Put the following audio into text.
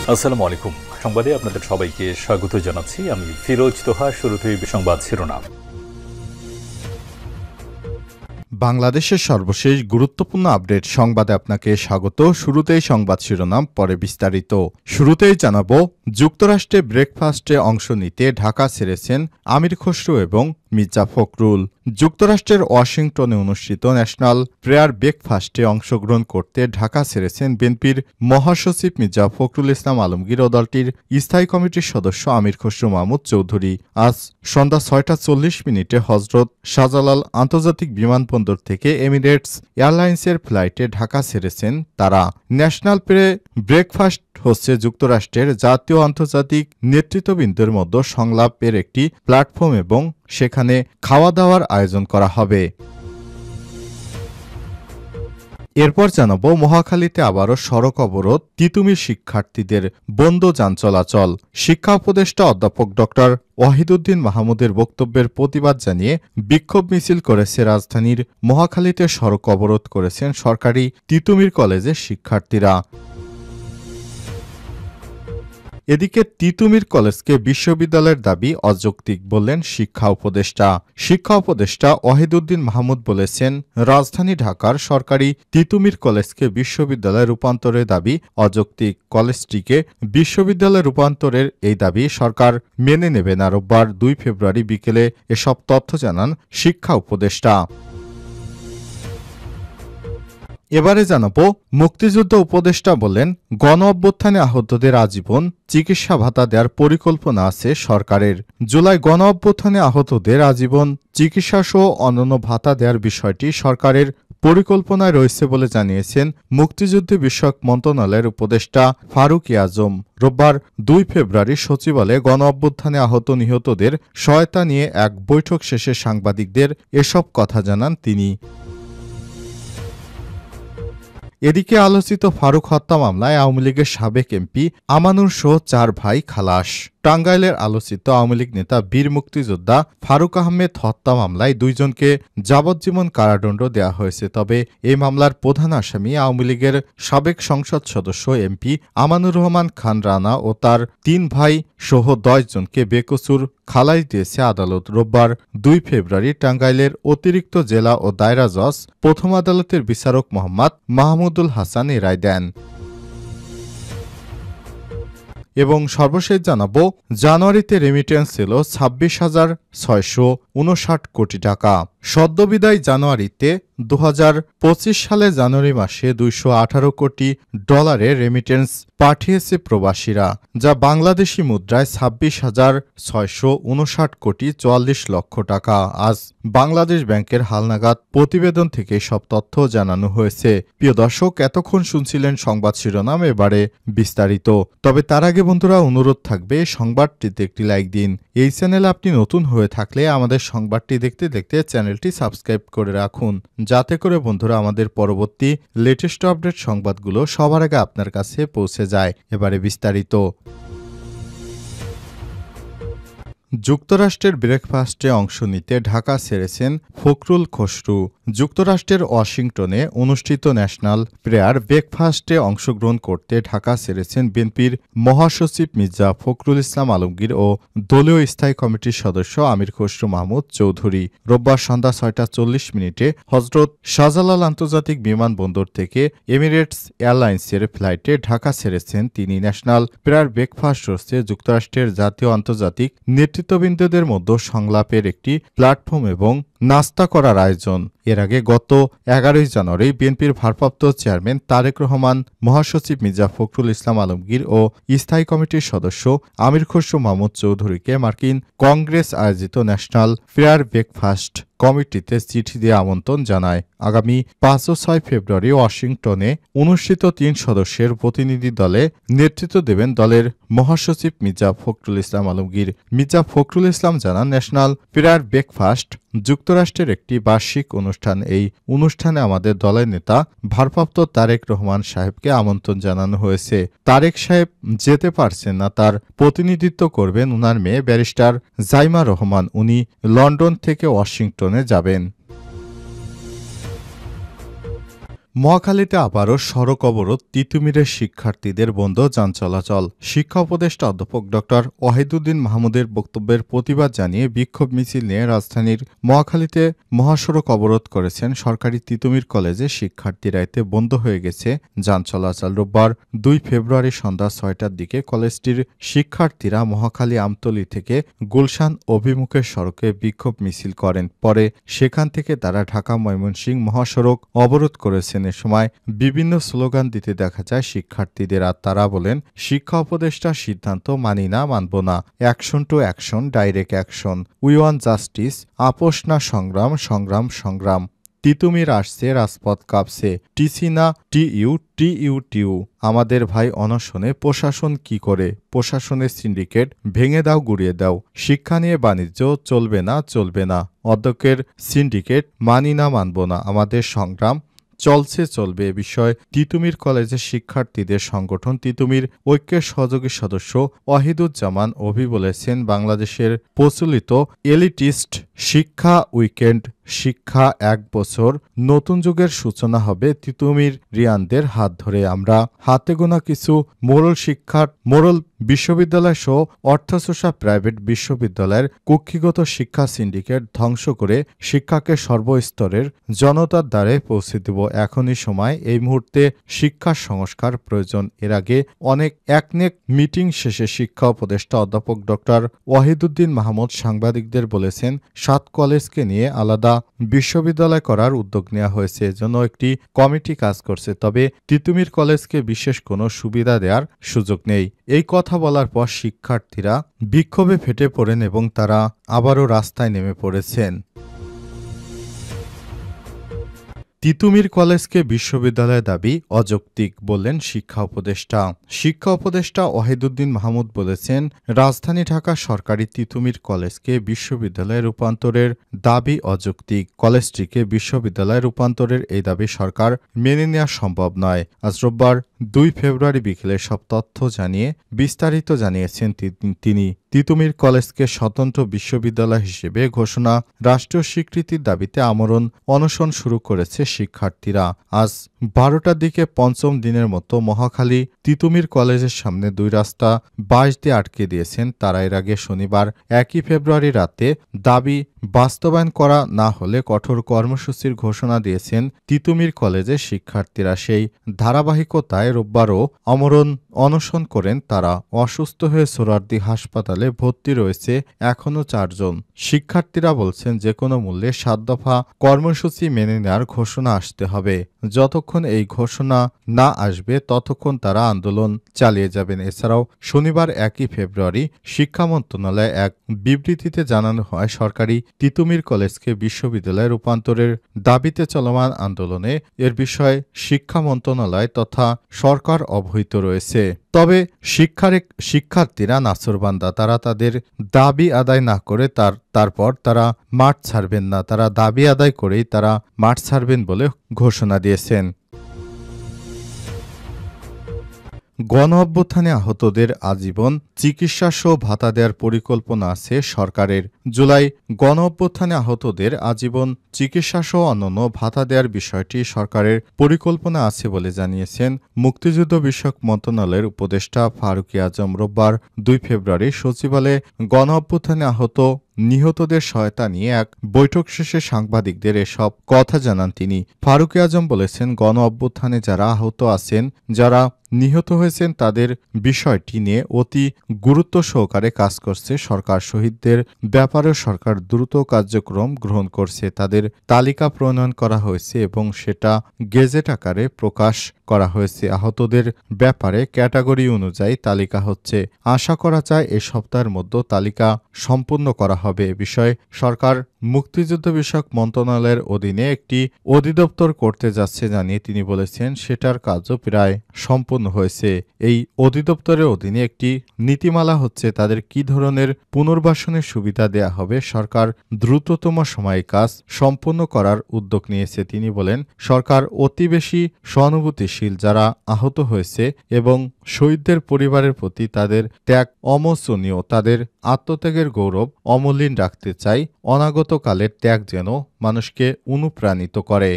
আসসালামু আলাইকুম। সংবাদে আপনাদের সবাইকে স্বাগত জানাচ্ছি। আমি ফিরোজ তোহা। শুরুতেই সংবাদ শিরোনাম। বাংলাদেশের সর্বশেষ গুরুত্বপূর্ণ আপডেট সংবাদে আপনাকে স্বাগত। শুরুতেই সংবাদ শিরোনাম, পরে বিস্তারিত। শুরুতেই জানাবো, যুক্তরাষ্ট্রে ব্রেকফাস্টে অংশ নিতে ঢাকা ছেড়েছেন আমির খসরু এবং মির্জা ফখরুল। যুক্তরাষ্ট্রের ওয়াশিংটনে অনুষ্ঠিত ন্যাশনাল প্রেয়ার ব্রেকফাস্টে অংশগ্রহণ করতে ঢাকা ছেড়েছেন বিএনপির মহাসচিব মির্জা ফখরুল ইসলাম আলমগীর ও দলটির স্থায়ী কমিটির সদস্য আমির খসরু মাহমুদ চৌধুরী। আজ সন্ধ্যা 6টা 40 হজরত শাহজালাল আন্তর্জাতিক বিমানবন্দর থেকে এমিরেটস এয়ারলাইন্সের ফ্লাইটে ঢাকা ছেড়েছেন তারা। ন্যাশনাল ব্রেকফাস্ট হচ্ছে যুক্তরাষ্ট্রের জাতীয় আন্তর্জাতিক নেতৃত্ববৃন্দের মধ্যে সংলাপের একটি প্ল্যাটফর্ম এবং সেখানে খাওয়া দাওয়ার আয়োজন করা হবে। এরপর জানাবো, মহাখালীতে আবারও সড়ক অবরোধ, তিতুমির শিক্ষার্থীদের বন্ধ যান চলাচল। শিক্ষা উপদেষ্টা অধ্যাপক ডক্টর ওয়াহিদুদ্দিন মাহমুদের বক্তব্যের প্রতিবাদ জানিয়ে বিক্ষোভ মিছিল করেছে রাজধানীর মহাখালীতে সড়ক অবরোধ করেছেন সরকারি তিতুমির কলেজের শিক্ষার্থীরা। এদিকে তিতুমির কলেজকে বিশ্ববিদ্যালয়ের দাবি অযৌক্তিক বললেন শিক্ষা উপদেষ্টা। শিক্ষা উপদেষ্টা ওয়াহিদুদ্দিন মাহমুদ বলেছেন, রাজধানী ঢাকার সরকারি তিতুমির কলেজকে বিশ্ববিদ্যালয়ে রূপান্তরের দাবি অযৌক্তিক। কলেজটিকে বিশ্ববিদ্যালয়ে রূপান্তরের এই দাবি সরকার মেনে নেবে না। রোববার 2 ফেব্রুয়ারি বিকেলে এসব তথ্য জানান শিক্ষা উপদেষ্টা। এবারে জানাবো, মুক্তিযুদ্ধ উপদেষ্টা বলেন, গণ অভ্যুত্থানে আহতদের আজীবন চিকিৎসা ভাতা দেওয়ার পরিকল্পনা আছে সরকারের। জুলাই গণ অভ্যুত্থানে আহতদের আজীবন চিকিৎসা সহ অন্যান্য ভাতা দেওয়ার বিষয়টি সরকারের পরিকল্পনায় রয়েছে বলে জানিয়েছেন মুক্তিযুদ্ধ বিষয়ক মন্ত্রণালয়ের উপদেষ্টা ফারুক আজম। রোববার 2 ফেব্রুয়ারি সচিবালয়ে গণ অভ্যুত্থানে আহত নিহতদের সহায়তা নিয়ে এক বৈঠক শেষে সাংবাদিকদের এসব কথা জানান তিনি। এদিকে আলোচিত ফারুক হত্যা মামলায় আওয়ামী লীগের সাবেক এমপি আমানুর সহ 4 ভাই খালাস। টাঙ্গাইলের আলোচিত আওয়ামী লীগ নেতা বীর মুক্তিযোদ্ধা ফারুক আহমেদ হত্যা মামলায় 2 জনকে যাবজ্জীবন কারাদণ্ড দেওয়া হয়েছে। তবে এই মামলার প্রধান আসামি আওয়ামী লীগের সাবেক সংসদ সদস্য এমপি আমানুর রহমান খান রানা ও তার 3 ভাই সহ 10 জনকে বেকসুর খালাস দিয়েছে আদালত। রোববার 2 ফেব্রুয়ারি টাঙ্গাইলের অতিরিক্ত জেলা ও দায়রা জজ প্রথম আদালতের বিচারক মোহাম্মদ মাহমুদুল হাসান এ রায় দেন। এবং সর্বশেষ জানাবো, জানুয়ারিতে রেমিটেন্স ছিল 26,659 কোটি টাকা। সদ্যবিদায়ী জানুয়ারিতে 2025 সালে জানুয়ারি মাসে $218 কোটি রেমিটেন্স পাঠিয়েছে প্রবাসীরা, যা বাংলাদেশি মুদ্রায় 26,659 কোটি 44 লক্ষ টাকা। আজ বাংলাদেশ ব্যাংকের হালনাগাদ প্রতিবেদন থেকে সব তথ্য জানানো হয়েছে। প্রিয় দর্শক, এতক্ষণ শুনছিলেন সংবাদ শিরোনাম, এবারে বিস্তারিত। তবে তার আগে বন্ধুরা, অনুরোধ থাকবে সংবাদটিতে একটি লাইক দিন। এই চ্যানেলে আপনি নতুন হয়ে থাকলে আমাদের সংবাদটি দেখতে দেখতে চ্যানেলটি সাবস্ক্রাইব করে রাখুন, যাতে করে বন্ধুরা আমাদের পরবর্তী লেটেস্ট আপডেট সংবাদগুলো সবার আগে আপনার কাছে পৌঁছে যায়। এবারে বিস্তারিত। যুক্তরাষ্ট্রের ব্রেকফাস্টে অংশ নিতে ঢাকা ছেড়েছেন ফখরুল খসরু। যুক্তরাষ্ট্রের ওয়াশিংটনে অনুষ্ঠিত ন্যাশনাল প্রেয়ার ব্রেকফাস্টে অংশগ্রহণ করতে ঢাকা ছেড়েছেন বিএনপির মহাসচিব মির্জা ফখরুল ইসলাম আলমগীর ও দলীয় স্থায়ী কমিটির সদস্য আমির খসরু মাহমুদ চৌধুরী। রোববার সন্ধ্যা 6টা 40 হজরত শাহজালাল আন্তর্জাতিক বিমানবন্দর থেকে এমিরেটস এয়ারলাইন্সের ফ্লাইটে ঢাকা ছেড়েছেন তিনি। ন্যাশনাল প্রেয়ার ব্রেকফাস্ট হচ্ছে যুক্তরাষ্ট্রের জাতীয় আন্তর্জাতিক নেতৃত্ববৃন্দদের মধ্যে সংলাপের একটি প্ল্যাটফর্ম এবং নাস্তা করার আয়োজন। এর আগে গত 11 জানুয়ারি বিএনপির ভারপ্রাপ্ত চেয়ারম্যান তারেক রহমান, মহাসচিব মির্জা ফখরুল ইসলাম আলমগীর ও স্থায়ী কমিটির সদস্য আমির খসরু মাহমুদ চৌধুরীকে মার্কিন কংগ্রেস আয়োজিত ন্যাশনাল প্রেয়ার ব্রেকফাস্ট কমিটিতে চিঠি দিয়ে আমন্ত্রণ জানায়। আগামী 5 ও 6 ফেব্রুয়ারি ওয়াশিংটনে অনুষ্ঠিত 3 সদস্যের প্রতিনিধি দলে নেতৃত্ব দেবেন দলের মহাসচিব মির্জা ফখরুল ইসলাম আলমগীর। মির্জা ফখরুল ইসলাম জানান, ন্যাশনাল প্রেয়ার ব্রেকফাস্ট যুক্তরাষ্ট্রের একটি বার্ষিক অনুষ্ঠান। এই অনুষ্ঠানে আমাদের দলের নেতা ভারপ্রাপ্ত তারেক রহমান সাহেবকে আমন্ত্রণ জানানো হয়েছে। তারেক সাহেব যেতে পারছেন না, তার প্রতিনিধিত্ব করবেন উনার মেয়ে ব্যারিস্টার জাইমা রহমান। উনি লন্ডন থেকে ওয়াশিংটনে যাবেন। মহাখালীতে আবারও সড়ক অবরোধ, তিতুমিরের শিক্ষার্থীদের বন্ধ যান চলাচল। শিক্ষা উপদেষ্টা অধ্যাপক ড ওয়াহিদুদ্দীন মাহমুদের বক্তব্যের প্রতিবাদ জানিয়ে বিক্ষোভ মিছিল নিয়ে রাজধানীর মহাখালীতে মহাসড়ক অবরোধ করেছেন সরকারি তিতুমির কলেজে শিক্ষার্থীরা। এতে বন্ধ হয়ে গেছে যান চলাচল। রোববার 2 ফেব্রুয়ারি সন্ধ্যা 6টার দিকে কলেজটির শিক্ষার্থীরা মহাখালী আমতলী থেকে গুলশান অভিমুখে সড়কে বিক্ষোভ মিছিল করেন। পরে সেখান থেকে তারা ঢাকা ময়মনসিংহ মহাসড়ক অবরোধ করেছেন। এ সময় বিভিন্ন স্লোগান দিতে দেখা যায় শিক্ষার্থীদের। আর তারা বলেন, শিক্ষা উপদেষ্টার সিদ্ধান্ত মানি না, মানব না। Action to action, direct action. We want justice. আপোষ না সংগ্রাম, সংগ্রাম সংগ্রাম। তিতুমির আসছে, রাজপথ কাঁপছে। টিসি না টিইউ, টিইউ টিউ। আমাদের ভাই অনশনে, প্রশাসন কি করে? প্রশাসনের সিন্ডিকেট ভেঙে দাও, গুড়িয়ে দাও। শিক্ষা নিয়ে বাণিজ্য চলবে না, চলবে না। অধ্যক্ষের সিন্ডিকেট মানি না, মানব না। আমাদের সংগ্রাম চলছে, চলবে। এ বিষয়ে তিতুমির কলেজের শিক্ষার্থীদের সংগঠন তিতুমির ঐক্যের সহযোগী সদস্য ওয়াহিদুজ্জামান অভি বলেছেন, বাংলাদেশের প্রচলিত এলিটিস্ট শিক্ষা উইকেন্ড, শিক্ষা 1 বছর, নতুন যুগের সূচনা হবে তিতুমির রিয়ানদের হাত ধরে। আমরা হাতে গোনা কিছু মোরল বিশ্ববিদ্যালয় সহ অর্থচোষা প্রাইভেট বিশ্ববিদ্যালয়ের কক্ষিগত শিক্ষা সিন্ডিকেট ধ্বংস করে শিক্ষাকে সর্বস্তরের জনতার দ্বারে পৌঁছে দেব। এখনই সময়, এই মুহূর্তে শিক্ষার সংস্কার প্রয়োজন। এর আগে একনেক মিটিং শেষে শিক্ষা উপদেষ্টা অধ্যাপক ড ওয়াহিদুদ্দীন মাহমুদ সাংবাদিকদের বলেছেন, 7 কলেজকে নিয়ে আলাদা বিশ্ববিদ্যালয় করার উদ্যোগ নেওয়া হয়েছে। এজন্য একটি কমিটি কাজ করছে। তবে তিতুমির কলেজকে বিশেষ কোনো সুবিধা দেওয়ার সুযোগ নেই। এই কথা বলার পর শিক্ষার্থীরা বিক্ষোভে ফেটে পড়েন এবং তারা আবারও রাস্তায় নেমে পড়েছেন। তিতুমির কলেজকে বিশ্ববিদ্যালয়ের দাবি অযৌক্তিক বললেন শিক্ষা উপদেষ্টা। শিক্ষা উপদেষ্টা ওয়াহিদুদ্দীন মাহমুদ বলেছেন, রাজধানী ঢাকা সরকারি তিতুমির কলেজকে বিশ্ববিদ্যালয়ে রূপান্তরের দাবি অযৌক্তিক। কলেজটিকে বিশ্ববিদ্যালয়ে রূপান্তরের এই দাবি সরকার মেনে নেওয়া সম্ভব নয়। আজ রোববার 2 ফেব্রুয়ারি বিকেলে সব তথ্য জানিয়ে বিস্তারিত জানিয়েছেন তিনি। তিতুমির কলেজকে স্বতন্ত্র বিশ্ববিদ্যালয় হিসেবে ঘোষণা, রাষ্ট্রীয় স্বীকৃতির দাবিতে আমরণ অনশন শুরু করেছে শিক্ষার্থীরা। আজ 12টার দিকে পঞ্চম দিনের মতো মহাখালী তিতুমির কলেজের সামনে 2 রাস্তা বাঁশ দিয়ে আটকে দিয়েছেন তারা। এর আগে শনিবার 1 ফেব্রুয়ারি রাতে দাবি বাস্তবায়ন করা না হলে কঠোর কর্মসূচির ঘোষণা দিয়েছেন তিতুমির কলেজের শিক্ষার্থীরা। সেই ধারাবাহিকতায় রোববারও আমরণ অনশন করেন তারা। অসুস্থ হয়ে সোহরাওয়ার্দী হাসপাতালে ভর্তি রয়েছে এখনও 4 জন। শিক্ষার্থীরা বলছেন, যে কোনো মূল্যে 7 দফা কর্মসূচি মেনে নেওয়ার ঘোষণা আসতে হবে। যতক্ষণ এই ঘোষণা না আসবে ততক্ষণ তারা আন্দোলন চালিয়ে যাবেন। এছাড়াও শনিবার 1 ফেব্রুয়ারি শিক্ষা মন্ত্রণালয়ে এক বিবৃতিতে জানানো হয়, সরকারি তিতুমির কলেজকে বিশ্ববিদ্যালয়ে রূপান্তরের দাবিতে চলমান আন্দোলনে এর বিষয়ে শিক্ষা মন্ত্রণালয় তথা সরকার অবহিত রয়েছে। তবে শিক্ষার্থীরা নাছোড়বান্দা। তারা তাদের দাবি আদায় না করে তারপর তারা মাঠ ছাড়বেন না। তারা দাবি আদায় করেই তারা মাঠ ছাড়বেন বলে ঘোষণা দিয়েছেন। গণ অভ্যুত্থানে আহতদের আজীবন চিকিৎসাসহ ভাতা দেওয়ার পরিকল্পনা আছে সরকারের। জুলাই গণ অভ্যুত্থানে আহতদের আজীবন চিকিৎসাসহ অন্যান্য ভাতা দেওয়ার বিষয়টি সরকারের পরিকল্পনা আছে বলে জানিয়েছেন মুক্তিযুদ্ধ বিষয়ক মন্ত্রণালয়ের উপদেষ্টা ফারুক আজম। রোববার 2 ফেব্রুয়ারি সচিবালয়ে গণ অভ্যুত্থানে আহত নিহতদের সহায়তা নিয়ে এক বৈঠক শেষে সাংবাদিকদের এসব কথা জানান তিনি। ফারুক আজম বলেছেন, গণ অভ্যুত্থানে যারা আহত আছেন, যারা নিহত হয়েছেন, তাদের বিষয়টি নিয়ে অতি গুরুত্ব সহকারে কাজ করছে সরকার। শহীদদের ব্যাপারেও সরকার দ্রুত কার্যক্রম গ্রহণ করছে। তাদের তালিকা প্রণয়ন করা হয়েছে এবং সেটা গেজেট আকারে প্রকাশ করা হয়েছে। আহতদের ব্যাপারে ক্যাটাগরি অনুযায়ী তালিকা হচ্ছে। আশা করা যায় এ সপ্তাহের মধ্যে তালিকা সম্পূর্ণ করা হবে। এ বিষয়ে সরকার মুক্তিযুদ্ধ বিষয়ক মন্ত্রণালয়ের অধীনে একটি অধিদপ্তর করতে যাচ্ছে জানিয়ে তিনি বলেছেন, সেটার কাজও প্রায় সম্পূর্ণ হয়েছে। এই অধিদপ্তরের অধীনে একটি নীতিমালা হচ্ছে তাদের কি ধরনের পুনর্বাসনের সুবিধা দেয়া হবে। সরকার দ্রুততম সময়ে কাজ সম্পূর্ণ করার উদ্যোগ নিয়েছে। তিনি বলেন, সরকার অতি বেশি সহানুভূতিশীল যারা আহত হয়েছে এবং শহীদদের পরিবারের প্রতি তাদের ত্যাগ অমোচনীয়। তাদের আত্মত্যাগের গৌরব অমলিন রাখতে চাই। অনাগত কালের ত্যাগ যেন মানুষকে অনুপ্রাণিত করে।